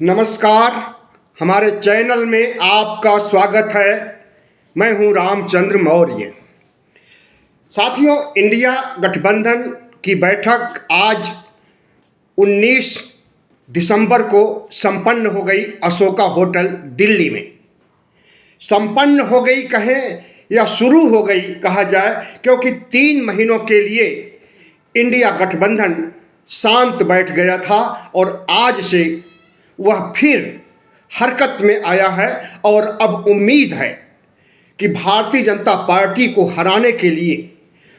नमस्कार। हमारे चैनल में आपका स्वागत है। मैं हूं रामचंद्र मौर्य। साथियों, इंडिया गठबंधन की बैठक आज 19 दिसंबर को संपन्न हो गई अशोका होटल दिल्ली में। संपन्न हो गई कहें या शुरू हो गई कहा जाए, क्योंकि 3 महीनों के लिए इंडिया गठबंधन शांत बैठ गया था और आज से वह फिर हरकत में आया है और अब उम्मीद है कि भारतीय जनता पार्टी को हराने के लिए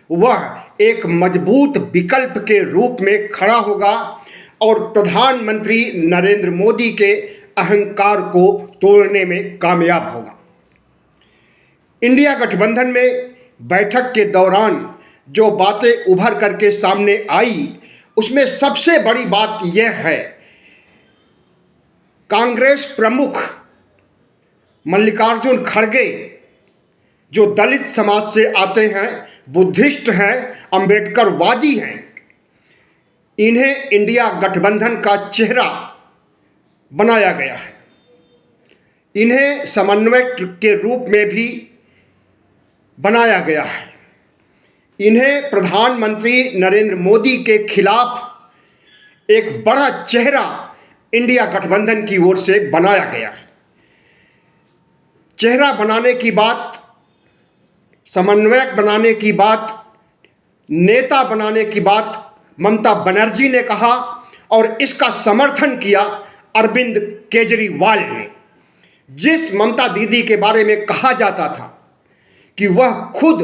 वह एक मजबूत विकल्प के रूप में खड़ा होगा और प्रधानमंत्री नरेंद्र मोदी के अहंकार को तोड़ने में कामयाब होगा। इंडिया गठबंधन में बैठक के दौरान जो बातें उभर करके सामने आई, उसमें सबसे बड़ी बात यह है, कांग्रेस प्रमुख मल्लिकार्जुन खड़गे जो दलित समाज से आते हैं, बुद्धिस्ट हैं, अंबेडकरवादी हैं, इन्हें इंडिया गठबंधन का चेहरा बनाया गया है। इन्हें समन्वयक के रूप में भी बनाया गया है। इन्हें प्रधानमंत्री नरेंद्र मोदी के खिलाफ एक बड़ा चेहरा इंडिया गठबंधन की ओर से बनाया गया है। चेहरा बनाने की बात, समन्वयक बनाने की बात, नेता बनाने की बात ममता बनर्जी ने कहा और इसका समर्थन किया अरविंद केजरीवाल ने। जिस ममता दीदी के बारे में कहा जाता था कि वह खुद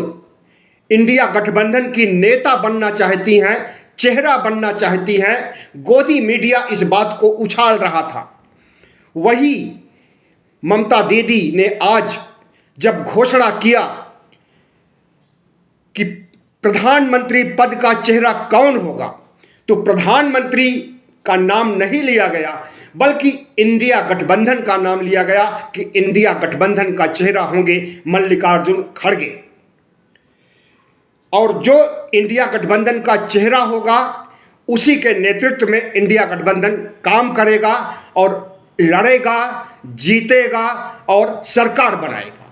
इंडिया गठबंधन की नेता बनना चाहती हैं, चेहरा बनना चाहती हैं, गोदी मीडिया इस बात को उछाल रहा था। वही ममता दीदी ने आज जब घोषणा किया कि प्रधानमंत्री पद का चेहरा कौन होगा, तो प्रधानमंत्री का नाम नहीं लिया गया, बल्कि इंडिया गठबंधन का नाम लिया गया कि इंडिया गठबंधन का चेहरा होंगे मल्लिकार्जुन खड़गे। और जो इंडिया गठबंधन का चेहरा होगा, उसी के नेतृत्व में इंडिया गठबंधन काम करेगा और लड़ेगा, जीतेगा और सरकार बनाएगा।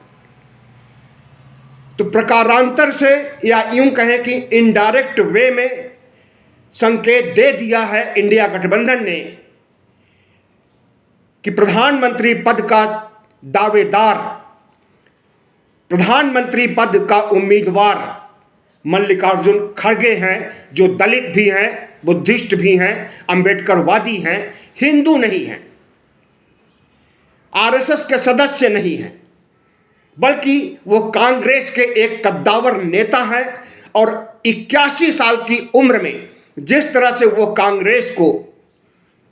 तो प्रकारांतर से या यूं कहें कि इनडायरेक्ट वे में संकेत दे दिया है इंडिया गठबंधन ने कि प्रधानमंत्री पद का दावेदार, प्रधानमंत्री पद का उम्मीदवार मल्लिकार्जुन खड़गे हैं, जो दलित भी हैं, बुद्धिस्ट भी हैं, अंबेडकरवादी हैं, हिंदू नहीं हैं, आरएसएस के सदस्य नहीं हैं, बल्कि वो कांग्रेस के एक कद्दावर नेता हैं। और 81 साल की उम्र में जिस तरह से वो कांग्रेस को,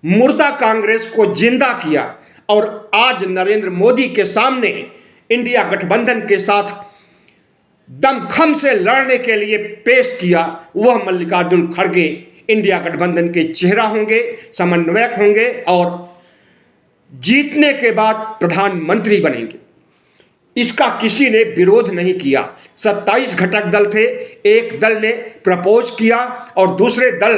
मुर्दा कांग्रेस को जिंदा किया और आज नरेंद्र मोदी के सामने इंडिया गठबंधन के साथ दमखम से लड़ने के लिए पेश किया, वह मल्लिकार्जुन खड़गे इंडिया गठबंधन के चेहरा होंगे, समन्वयक होंगे और जीतने के बाद प्रधानमंत्री बनेंगे। इसका किसी ने विरोध नहीं किया। 27 घटक दल थे, एक दल ने प्रपोज किया और दूसरे दल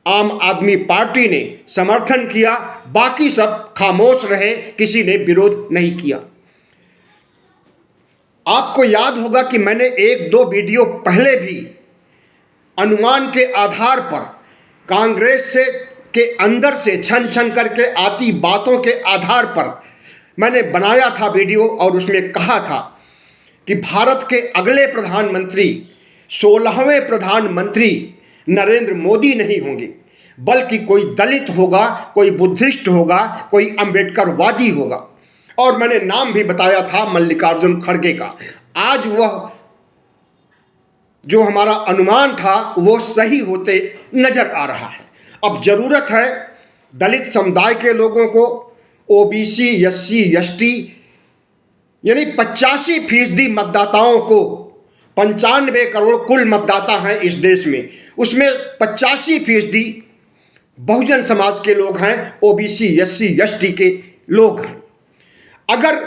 आम आदमी पार्टी ने समर्थन किया, बाकी सब खामोश रहे, किसी ने विरोध नहीं किया। आपको याद होगा कि मैंने 1-2 वीडियो पहले भी अनुमान के आधार पर कांग्रेस से के अंदर से छन छन करके आती बातों के आधार पर मैंने बनाया था वीडियो और उसमें कहा था कि भारत के अगले प्रधानमंत्री, 16वें प्रधानमंत्री नरेंद्र मोदी नहीं होंगे, बल्कि कोई दलित होगा, कोई बुद्धिस्ट होगा, कोई अंबेडकरवादी होगा। और मैंने नाम भी बताया था मल्लिकार्जुन खड़गे का। आज वह जो हमारा अनुमान था वो सही होते नजर आ रहा है। अब जरूरत है दलित समुदाय के लोगों को, ओबीसी, एससी, एसटी यानी 85% मतदाताओं को, 95 करोड़ कुल मतदाता हैं इस देश में, उसमें 85% बहुजन समाज के लोग हैं, ओबीसी, एससी, एसटी के लोग हैं। अगर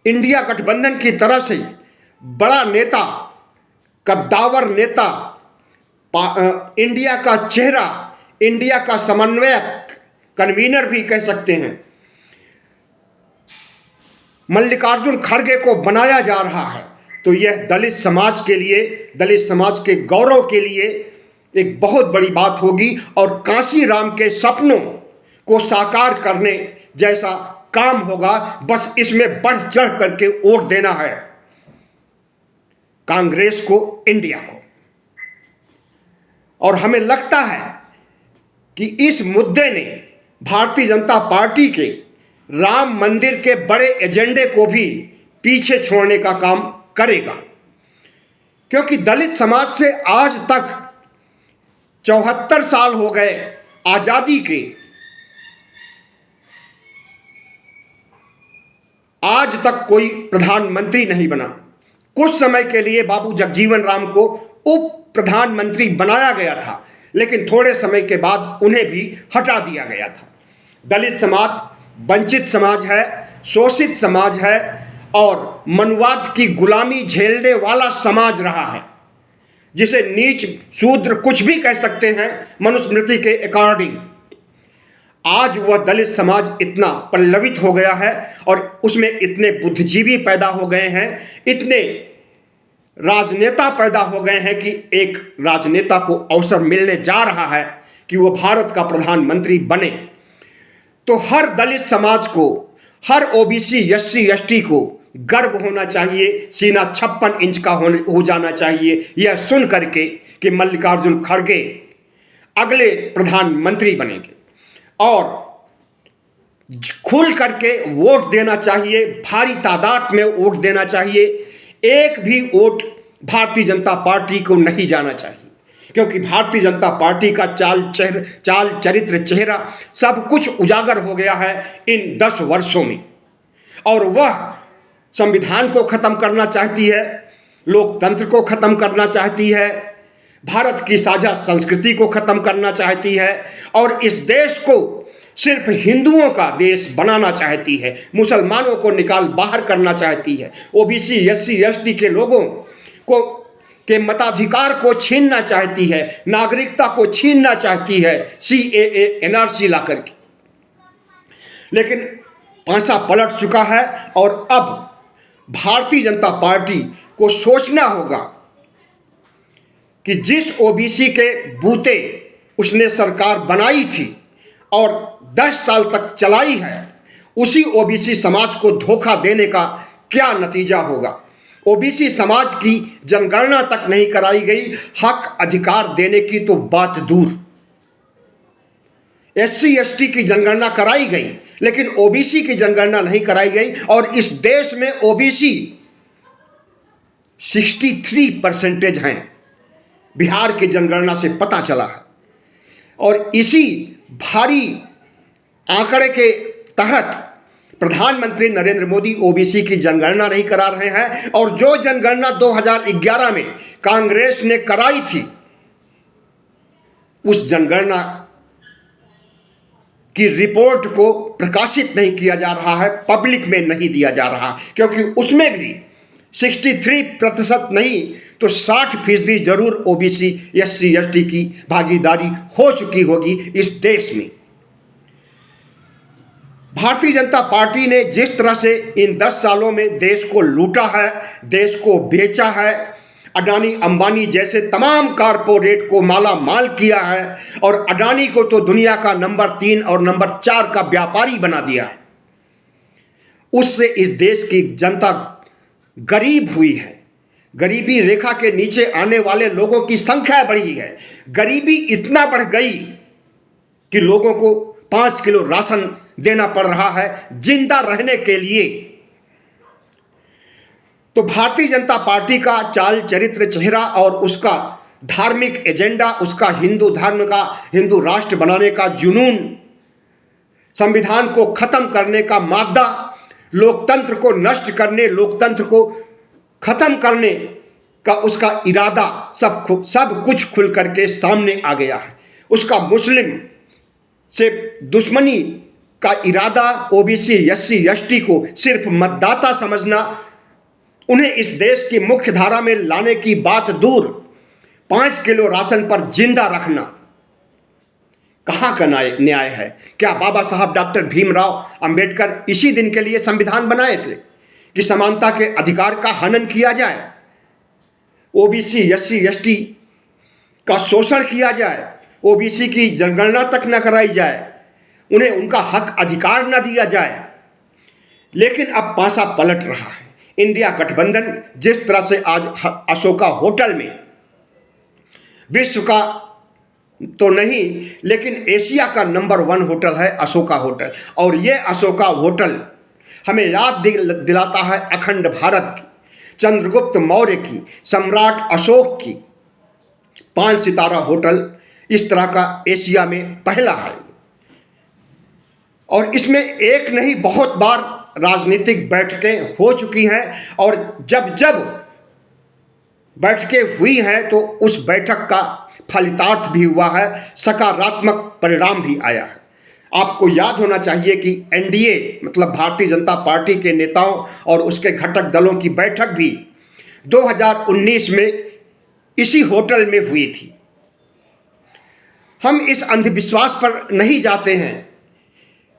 इंडिया गठबंधन की तरफ से बड़ा नेता, कद्दावर नेता, इंडिया का चेहरा, इंडिया का समन्वयक कन्वीनर भी कह सकते हैं, मल्लिकार्जुन खड़गे को बनाया जा रहा है, तो यह दलित समाज के लिए, दलित समाज के गौरव के लिए एक बहुत बड़ी बात होगी और कांशीराम के सपनों को साकार करने जैसा काम होगा। बस इसमें बढ़ चढ़ करके वोट देना है कांग्रेस को, इंडिया को। और हमें लगता है कि इस मुद्दे ने भारतीय जनता पार्टी के राम मंदिर के बड़े एजेंडे को भी पीछे छोड़ने का काम करेगा, क्योंकि दलित समाज से आज तक 74 साल हो गए आजादी के, आज तक कोई प्रधानमंत्री नहीं बना। कुछ समय के लिए बाबू जगजीवन राम को उप प्रधानमंत्री बनाया गया था, लेकिन थोड़े समय के बाद उन्हें भी हटा दिया गया था। दलित समाज वंचित समाज है, शोषित समाज है और मनुवाद की गुलामी झेलने वाला समाज रहा है, जिसे नीच शूद्र कुछ भी कह सकते हैं मनुस्मृति के अकॉर्डिंग। आज वह दलित समाज इतना पल्लवित हो गया है और उसमें इतने बुद्धिजीवी पैदा हो गए हैं, इतने राजनेता पैदा हो गए हैं कि एक राजनेता को अवसर मिलने जा रहा है कि वो भारत का प्रधानमंत्री बने। तो हर दलित समाज को, हर ओबीसी एससी एसटी को गर्व होना चाहिए, सीना 56 इंच का हो जाना चाहिए यह सुन करके कि मल्लिकार्जुन खड़गे अगले प्रधानमंत्री बनेंगे। और खुल करके वोट देना चाहिए, भारी तादाद में वोट देना चाहिए। एक भी वोट भारतीय जनता पार्टी को नहीं जाना चाहिए, क्योंकि भारतीय जनता पार्टी का चाल चरित्र चेहरा सब कुछ उजागर हो गया है इन 10 वर्षों में। और वह संविधान को खत्म करना चाहती है, लोकतंत्र को खत्म करना चाहती है, भारत की साझा संस्कृति को खत्म करना चाहती है और इस देश को सिर्फ हिंदुओं का देश बनाना चाहती है, मुसलमानों को निकाल बाहर करना चाहती है, ओबीसी एससी एसटी के लोगों को के मताधिकार को छीनना चाहती है, नागरिकता को छीनना चाहती है सीएए एनआरसी ला करके। लेकिन पांसा पलट चुका है और अब भारतीय जनता पार्टी को सोचना होगा कि जिस ओबीसी के बूते उसने सरकार बनाई थी और 10 साल तक चलाई है, उसी ओबीसी समाज को धोखा देने का क्या नतीजा होगा। ओबीसी समाज की जनगणना तक नहीं कराई गई, हक अधिकार देने की तो बात दूर। एससी एसटी की जनगणना कराई गई, लेकिन ओबीसी की जनगणना नहीं कराई गई और इस देश में ओबीसी 63% हैं, बिहार की जनगणना से पता चला है। और इसी भारी आंकड़े के तहत प्रधानमंत्री नरेंद्र मोदी ओबीसी की जनगणना नहीं करा रहे हैं और जो जनगणना 2011 में कांग्रेस ने कराई थी, उस जनगणना की रिपोर्ट को प्रकाशित नहीं किया जा रहा है, पब्लिक में नहीं दिया जा रहा, क्योंकि उसमें भी 63% नहीं तो 60% जरूर ओबीसी एससी एसटी की भागीदारी हो चुकी होगी इस देश में। भारतीय जनता पार्टी ने जिस तरह से इन 10 सालों में देश को लूटा है, देश को बेचा है, अडानी अंबानी जैसे तमाम कारपोरेट को माला माल किया है और अडानी को तो दुनिया का नंबर 3 और नंबर 4 का व्यापारी बना दिया है, उससे इस देश की जनता गरीब हुई है। गरीबी रेखा के नीचे आने वाले लोगों की संख्या बढ़ी है। गरीबी इतना बढ़ गई कि लोगों को 5 किलो राशन देना पड़ रहा है जिंदा रहने के लिए। तो भारतीय जनता पार्टी का चाल चरित्र चेहरा और उसका धार्मिक एजेंडा, उसका हिंदू धर्म का, हिंदू राष्ट्र बनाने का जुनून, संविधान को खत्म करने का मादा, लोकतंत्र को नष्ट करने, लोकतंत्र को खत्म करने का उसका इरादा सब कुछ खुल करके सामने आ गया है। उसका मुस्लिम से दुश्मनी का इरादा, ओबीसी एससी एसटी को सिर्फ मतदाता समझना, उन्हें इस देश की मुख्य धारा में लाने की बात दूर, 5 किलो राशन पर जिंदा रखना, कहाँ का न्याय है? क्या बाबा साहब डॉक्टर भीमराव अंबेडकर इसी दिन के लिए संविधान बनाए थे कि समानता के अधिकार का हनन किया जाए, ओबीसी एससी एसटी का शोषण किया जाए, ओबीसी की जनगणना तक न कराई जाए, उन्हें उनका हक अधिकार न दिया जाए? लेकिन अब पासा पलट रहा है। इंडिया गठबंधन जिस तरह से आज अशोका होटल में, विश्व का तो नहीं लेकिन एशिया का नंबर 1 होटल है अशोका होटल, और ये अशोका होटल हमें याद दिलाता है अखंड भारत की, चंद्रगुप्त मौर्य की, सम्राट अशोक की। 5 सितारा होटल इस तरह का एशिया में पहला है, और इसमें एक नहीं बहुत बार राजनीतिक बैठकें हो चुकी हैं, और जब जब बैठकें हुई हैं तो उस बैठक का फलितार्थ भी हुआ है, सकारात्मक परिणाम भी आया है। आपको याद होना चाहिए कि एनडीए मतलब भारतीय जनता पार्टी के नेताओं और उसके घटक दलों की बैठक भी 2019 में इसी होटल में हुई थी। हम इस अंधविश्वास पर नहीं जाते हैं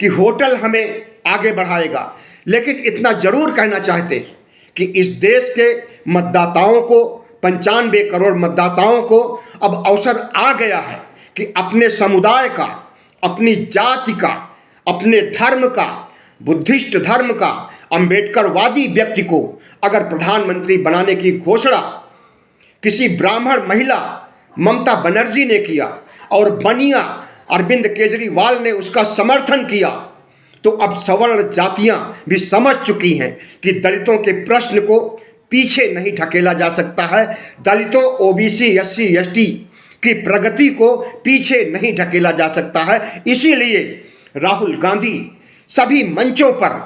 कि होटल हमें आगे बढ़ाएगा, लेकिन इतना जरूर कहना चाहते हैं कि इस देश के मतदाताओं को, 95 करोड़ मतदाताओं को अब अवसर आ गया है कि अपने समुदाय का, अपनी जाति का, अपने धर्म का, बुद्धिस्ट धर्म का, अंबेडकरवादी व्यक्ति को अगर प्रधानमंत्री बनाने की घोषणा किसी ब्राह्मण महिला ममता बनर्जी ने किया और बनिया अरविंद केजरीवाल ने उसका समर्थन किया, तो अब सवर्ण जातियां भी समझ चुकी हैं कि दलितों के प्रश्न को पीछे नहीं ढकेला जा सकता है, दलितों, ओबीसी, एससी, एसटी की प्रगति को पीछे नहीं ढकेला जा सकता है। इसीलिए राहुल गांधी सभी मंचों पर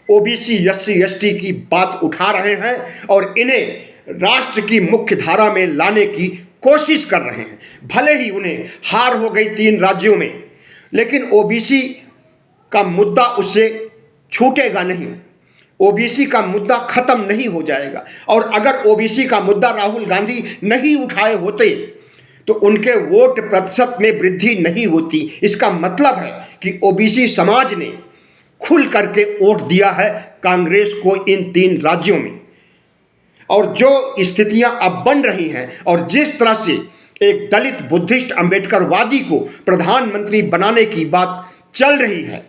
ओबीसी, एससी, एसटी की बात उठा रहे हैं और इन्हें राष्ट्र की मुख्य धारा में लाने की कोशिश कर रहे हैं। भले ही उन्हें हार हो गई 3 राज्यों में, लेकिन ओबीसी का मुद्दा उससे छूटेगा नहीं, ओबीसी का मुद्दा खत्म नहीं हो जाएगा। और अगर ओबीसी का मुद्दा राहुल गांधी नहीं उठाए होते तो उनके वोट प्रतिशत में वृद्धि नहीं होती। इसका मतलब है कि ओबीसी समाज ने खुल करके वोट दिया है कांग्रेस को इन 3 राज्यों में। और जो स्थितियां अब बन रही हैं और जिस तरह से एक दलित बुद्धिस्ट अंबेडकरवादी को प्रधानमंत्री बनाने की बात चल रही है,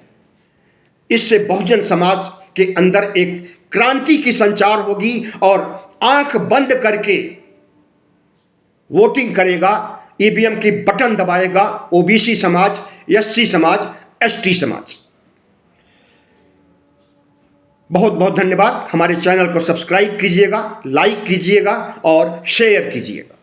इससे बहुजन समाज के अंदर एक क्रांति की संचार होगी और आंख बंद करके वोटिंग करेगा, ईवीएम की बटन दबाएगा ओबीसी समाज, एससी समाज, एसटी समाज। बहुत बहुत धन्यवाद। हमारे चैनल को सब्सक्राइब कीजिएगा, लाइक कीजिएगा और शेयर कीजिएगा।